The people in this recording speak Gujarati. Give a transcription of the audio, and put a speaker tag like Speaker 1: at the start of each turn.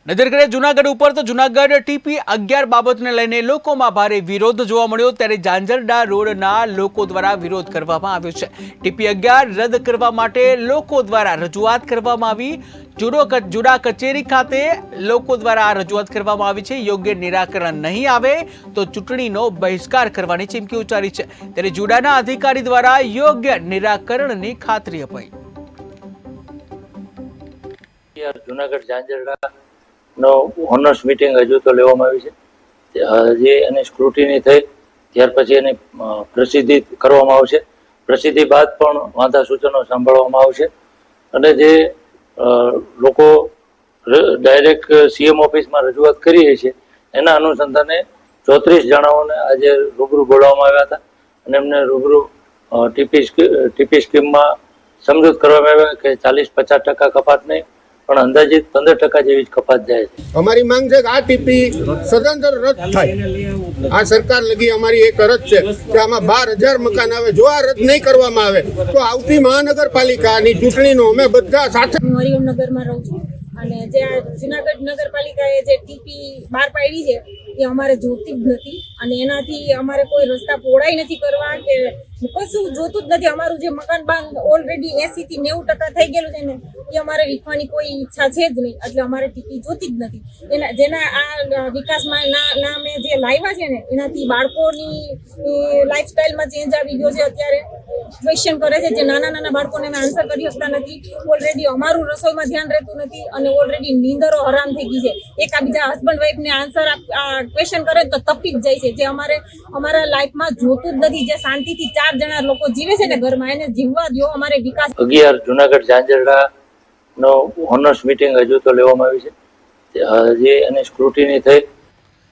Speaker 1: નજર કરીએ જૂનાગઢ ઉપર તો જૂનાગઢ TP11 બાબતને લઈને લોકોમાં ભારે વિરોધ જોવા મળ્યો ત્યારે ઝાંઝરડા રોડના લોકો દ્વારા વિરોધ કરવામાં આવ્યો છે। TP11 રદ કરવા માટે લોકો દ્વારા રજૂઆત કરવામાં આવી। જુડા કચેરી ખાતે લોકો દ્વારા રજૂઆત કરવામાં આવી છે। યોગ્ય નિરાકરણ નહીં આવે તો ચૂંટણીનો બહિષ્કાર કરવાની ચીમકી ઉચ્ચારી છે ત્યારે જુડાના અધિકારી દ્વારા યોગ્ય નિરાકરણની ખાતરી અપાઈ।
Speaker 2: જૂનાગઢ ઝાંઝરડા નો ઓનર્સ મીટિંગ હજુ તો લેવામાં આવી છે। જે એની સ્ક્રુટિની થઈ ત્યાર પછી એની પ્રસિદ્ધિ કરવામાં આવશે। પ્રસિદ્ધિ બાદ પણ વાંધા સૂચનો સાંભળવામાં આવશે અને જે લોકો ડાયરેક્ટ CM ઓફિસમાં રજૂઆત કરીએ છીએ એના અનુસંધાને 34 જણાઓને આજે રૂબરૂ બોલાવવામાં આવ્યા હતા અને એમને રૂબરૂ ટીપી સ્કીમમાં સમજૂત કરવામાં આવ્યા કે 40-50% કપાત નહીં પણ અંદાજિત 15% જેવી જ કપાત જાય છે।
Speaker 3: અમારી માંગ છે કે આ ટીપી સદંતર રદ થાય। આ સરકાર લગી અમારી એક અરજ છે કે આમાં 12,000 મકાન આવે। જો આ રદ નહીં કરવામાં આવે તો આવતી મહાનગરપાલિકાની ચૂંટણીનો અમે બધા સાથે।
Speaker 4: હું હરિઓમનગરમાં રહું છું અને જે આ જૂનાગઢ નગરપાલિકાએ જે ટીપી બહાર પાડી છે એ અમારે જોતી જ નથી અને એનાથી અમારે કોઈ રસ્તા પહોળાઈ નથી કરવા કે કશું જોતું જ નથી। અમારું જે મકાન બાંધ ઓલરેડી 80 થી 90% થઈ ગયેલું છે ને એ અમારે વિખવાની કોઈ ઈચ્છા છે જ નહીં એટલે અમારે ટીપી જોતી જ નથી। એના જેના આ વિકાસમાં નામે જે લાવ્યા છે ને એનાથી બાળકોની લાઈફસ્ટાઈલમાં ચેન્જ આવી ગયો છે। અત્યારે ક્વેશ્ચન કરે છે જે નાના બાળકોને આન્સર કરી શકતા નથી। ઓલરેડી અમારું રસોઈમાં ધ્યાન રહેતું નથી અને ઓલરેડી નીંદરો હરામ થઈ ગઈ છે। એકાબીજા હસબન્ડ વાઈફને આન્સર ક્વેશ્ચન કરે તો તપી જ જાય છે જે અમારે અમારા લાઈફમાં જોતું જ નથી। જે શાંતિથી 4 જણા લોકો જીવે છે ને ઘરમાં એને જીવવા દો। અમારે વિકાસ
Speaker 2: 11 જૂનાગઢ ઝાંઝરડા નો ઓનર્સ મીટિંગ હજુ તો લેવામાં આવી છે। જે એની સ્ક્રુટિની થઈ